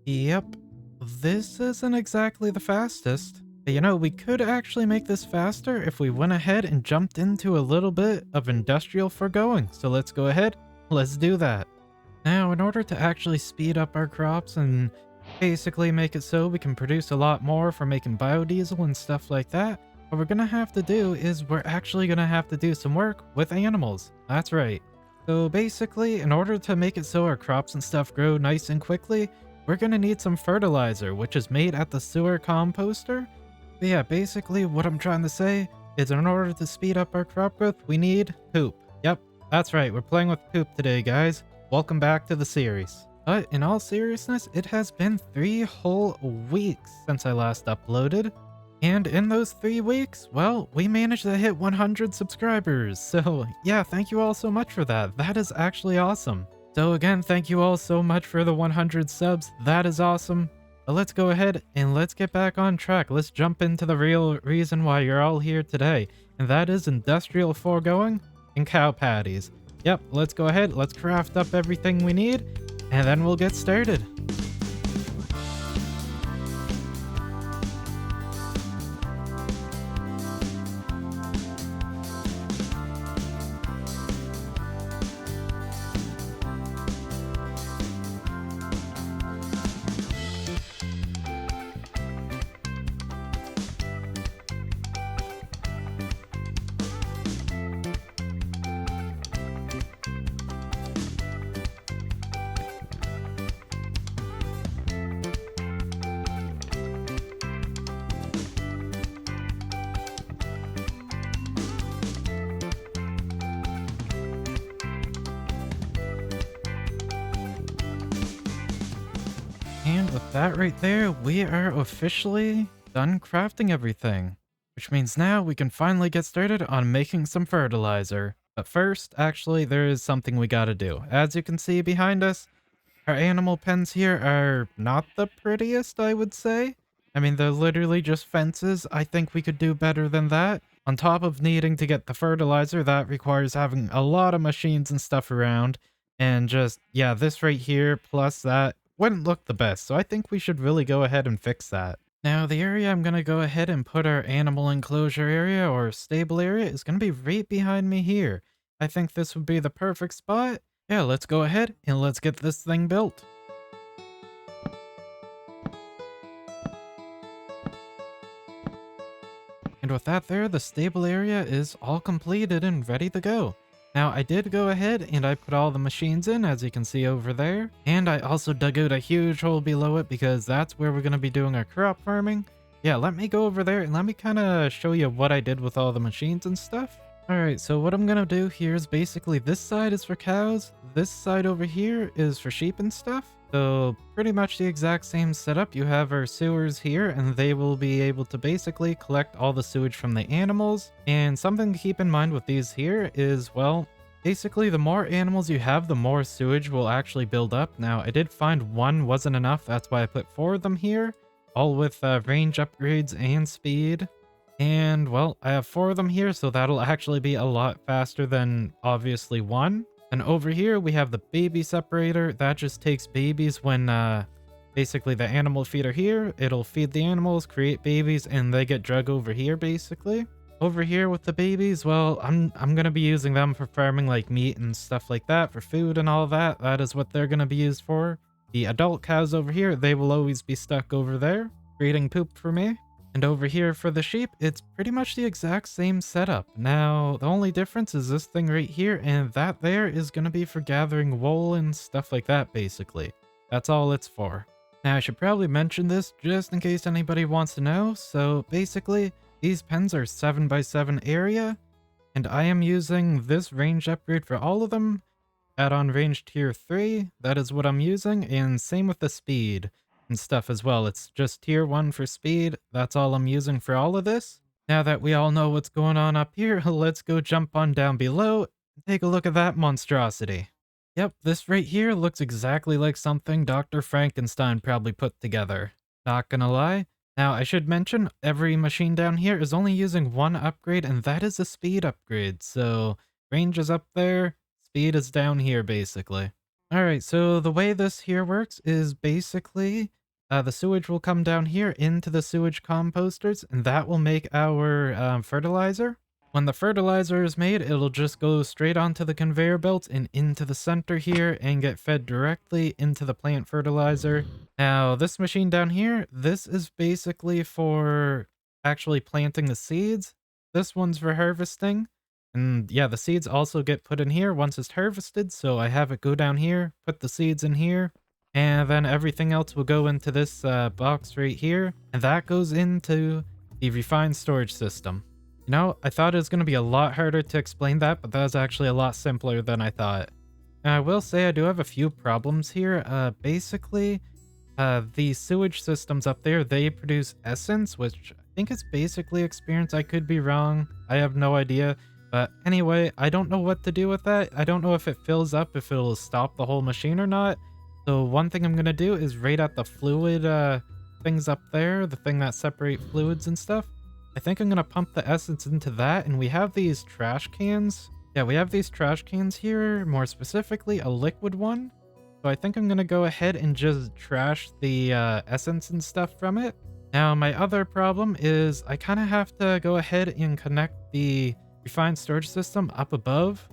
Yep, this isn't exactly the fastest. But we could actually make this faster if we went ahead and jumped into a little bit of industrial foregoing. So let's go ahead, let's do that. Now, in order to actually speed up our crops and basically make it so we can produce a lot more for making biodiesel and stuff like that, what we're gonna have to do is we're actually gonna have to do some work with animals. That's right. So basically, in order to make it so our crops and stuff grow nice and quickly, we're gonna need some fertilizer, which is made at the sewer composter. But yeah, basically what I'm trying to say is in order to speed up our crop growth, we need poop. Yep, that's right, we're playing with poop today, guys. Welcome back to the series. But in all seriousness, it has been 3 whole weeks since I last uploaded. And in those 3 weeks, well, we managed to hit 100 subscribers. So yeah, thank you all so much for that. That is actually awesome. So again, thank you all so much for the 100 subs. That is awesome. But let's go ahead and let's get back on track. Let's jump into the real reason why you're all here today. And that is industrial foregoing and cow patties. Yep, let's go ahead. Let's craft up everything we need. And then we'll get started. And with that right there, we are officially done crafting everything. Which means now we can finally get started on making some fertilizer. But first, actually, there is something we gotta do. As you can see behind us, our animal pens here are not the prettiest, I would say. I mean, they're literally just fences. I think we could do better than that. On top of needing to get the fertilizer, that requires having a lot of machines and stuff around. And just, yeah, this right here plus that wouldn't look the best. So I think we should really go ahead and fix that. Now, the area I'm going to go ahead and put our animal enclosure area or stable area is going to be right behind me here. I think this would be the perfect spot. Yeah, let's go ahead and let's get this thing built. And with that there, the stable area is all completed and ready to go. Now, I did go ahead and I put all the machines in, as you can see over there. And I also dug out a huge hole below it because that's where we're going to be doing our crop farming. Yeah, let me go over there and let me kind of show you what I did with all the machines and stuff. Alright, so what I'm gonna do here is basically this side is for cows, this side over here is for sheep and stuff. So pretty much the exact same setup. You have our sewers here and they will be able to basically collect all the sewage from the animals. And something to keep in mind with these here is, well, basically the more animals you have, the more sewage will actually build up. Now I did find one wasn't enough, that's why I put 4 of them here, all with range upgrades and speed. And, well, I have 4 of them here, so that'll actually be a lot faster than, obviously, 1. And over here, we have the baby separator. That just takes babies when, basically, the animal feeder here. It'll feed the animals, create babies, and they get drug over here, basically. Over here with the babies, well, I'm gonna be using them for farming, like, meat and stuff like that, for food and all that. That is what they're gonna be used for. The adult cows over here, they will always be stuck over there, creating poop for me. And over here for the sheep, it's pretty much the exact same setup. Now, the only difference is this thing right here, and that there is going to be for gathering wool and stuff like that, basically. That's all it's for. Now, I should probably mention this just in case anybody wants to know. So, basically, these pens are 7x7 area, and I am using this range upgrade for all of them. Add-on range tier 3, that is what I'm using, and same with the speed and stuff as well. It's just tier 1 for speed. That's all I'm using for all of this. Now that we all know what's going on up here, let's go jump on down below and take a look at that monstrosity. Yep, this right here looks exactly like something Dr. Frankenstein probably put together. Not gonna lie. Now, I should mention, every machine down here is only using 1 upgrade, and that is a speed upgrade. So, range is up there, speed is down here, basically. All right, so the way this here works is basically the sewage will come down here into the sewage composters, and that will make our fertilizer. When the fertilizer is made, it'll just go straight onto the conveyor belt and into the center here and get fed directly into the plant fertilizer. Now, this machine down here, this is basically for actually planting the seeds. This one's for harvesting. And yeah, the seeds also get put in here once it's harvested. So I have it go down here, put the seeds in here, and then everything else will go into this box right here. And that goes into the refined storage system. You know, I thought it was going to be a lot harder to explain that, but that was actually a lot simpler than I thought. Now, I will say I do have a few problems here. Basically, the sewage systems up there, they produce essence, which I think is basically experience. I could be wrong. I have no idea. But anyway, I don't know what to do with that. I don't know if it fills up, if it'll stop the whole machine or not. So one thing I'm going to do is right at the fluid things up there, the thing that separate fluids and stuff. I think I'm going to pump the essence into that, and we have these trash cans. Yeah, we have these trash cans here, more specifically a liquid one. So I think I'm going to go ahead and just trash the essence and stuff from it. Now, my other problem is I kind of have to go ahead and connect the refined storage system up above.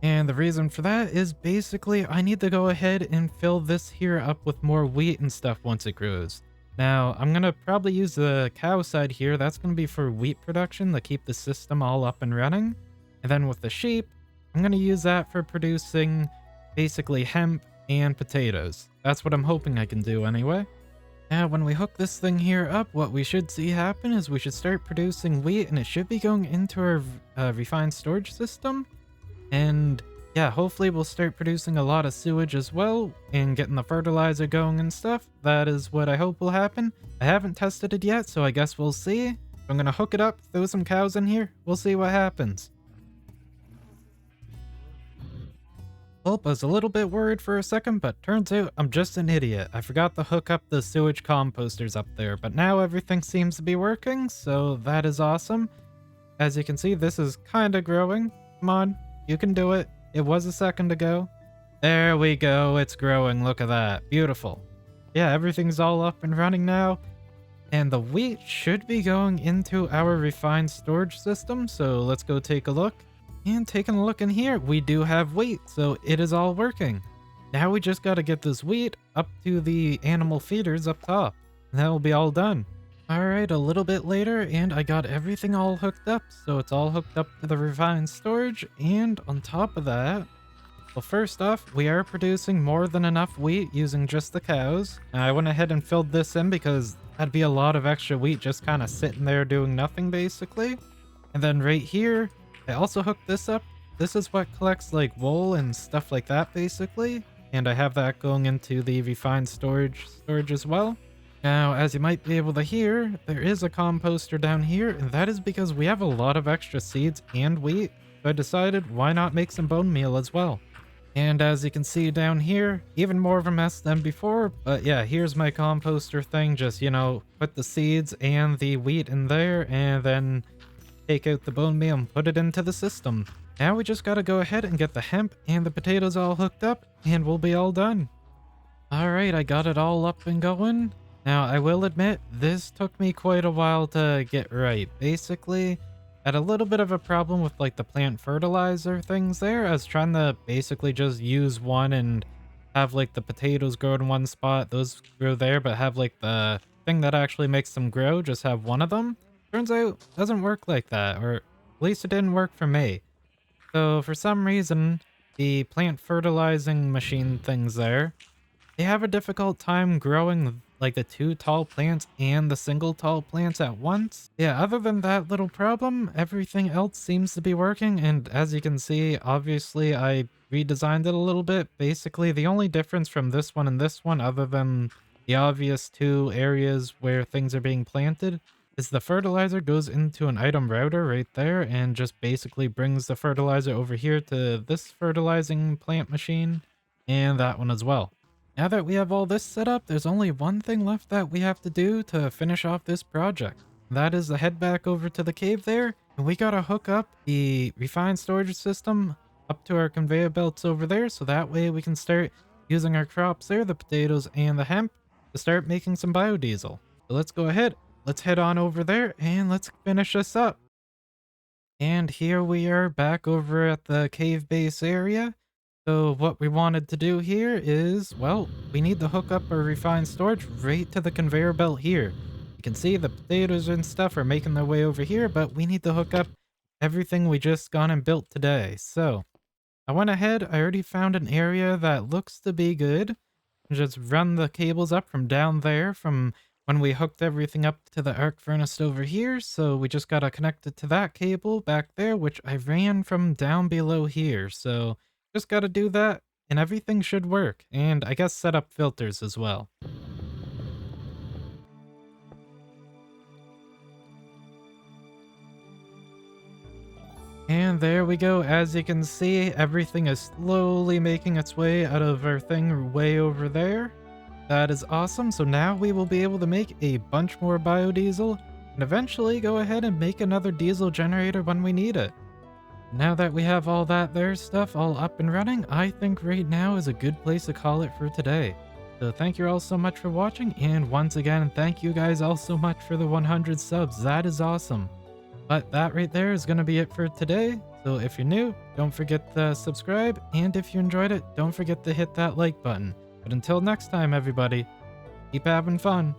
And the reason for that is basically I need to go ahead and fill this here up with more wheat and stuff once it grows. Now, I'm going to probably use the cow side here. That's going to be for wheat production to keep the system all up and running. And then with the sheep, I'm going to use that for producing basically hemp and potatoes. That's what I'm hoping I can do anyway. Now, when we hook this thing here up, what we should see happen is we should start producing wheat, and it should be going into our refined storage system. And yeah, hopefully we'll start producing a lot of sewage as well and getting the fertilizer going and stuff. That is what I hope will happen. I haven't tested it yet, so I guess we'll see. I'm gonna hook it up, throw some cows in here. We'll see what happens. Well, I was a little bit worried for a second, but turns out I'm just an idiot. I forgot to hook up the sewage composters up there, but now everything seems to be working, so that is awesome. As you can see, this is kind of growing. Come on, you can do it. It was a second ago. There we go, it's growing, look at that. Beautiful. Yeah, everything's all up and running now. And the wheat should be going into our refined storage system, so let's go take a look. And taking a look in here, we do have wheat, so it is all working. Now we just gotta get this wheat up to the animal feeders up top, and that will be all done. Alright, a little bit later, and I got everything all hooked up, so it's all hooked up to the refined storage, and on top of that, well, first off, we are producing more than enough wheat using just the cows. And I went ahead and filled this in because that'd be a lot of extra wheat just kind of sitting there doing nothing, basically. And then right here, I also hooked this up. This is what collects like wool and stuff like that, basically. And I have that going into the refined storage as well. Now, as you might be able to hear, there is a composter down here, and that is because we have a lot of extra seeds and wheat. So I decided, why not make some bone meal as well? And as you can see down here, even more of a mess than before, but yeah, here's my composter thing. Just, you know, put the seeds and the wheat in there, and then take out the bone meal and put it into the system. Now we just gotta go ahead and get the hemp and the potatoes all hooked up, and we'll be all done. Alright, I got it all up and going. Now, I will admit, this took me quite a while to get right. Basically, I had a little bit of a problem with like the plant fertilizer things there. I was trying to basically just use one and have like the potatoes grow in one spot, those grow there, but have like the thing that actually makes them grow, just have one of them. Turns out, it doesn't work like that, or at least it didn't work for me. So for some reason, the plant fertilizing machine things there, they have a difficult time growing like the two tall plants and the single tall plants at once. Yeah, other than that little problem, everything else seems to be working. And as you can see, obviously I redesigned it a little bit. Basically, the only difference from this one and this one, other than the obvious two areas where things are being planted, is the fertilizer goes into an item router right there and just basically brings the fertilizer over here to this fertilizing plant machine and that one as well. Now that we have all this set up, there's only one thing left that we have to do to finish off this project. That is to head back over to the cave there, and we gotta hook up the refined storage system up to our conveyor belts over there, so that way we can start using our crops there, the potatoes and the hemp, to start making some biodiesel. So let's go ahead, let's head on over there and let's finish this up. And here we are back over at the cave base area. So what we wanted to do here is, well, we need to hook up our refined storage right to the conveyor belt here. You can see the potatoes and stuff are making their way over here, but we need to hook up everything we just gone and built today. So I went ahead, I already found an area that looks to be good. Just run the cables up from down there from when we hooked everything up to the arc furnace over here. So we just gotta connect it to that cable back there, which I ran from down below here. So just gotta do that and everything should work. And I guess set up filters as well. And there we go. As you can see, everything is slowly making its way out of our thing way over there. That is awesome. So now we will be able to make a bunch more biodiesel and eventually go ahead and make another diesel generator when we need it. Now that we have all that there stuff all up and running, I think right now is a good place to call it for today. So thank you all so much for watching, and once again, thank you guys all so much for the 100 subs. That is awesome. But that right there is going to be it for today. So if you're new, don't forget to subscribe. And if you enjoyed it, don't forget to hit that like button. But until next time, everybody, keep having fun.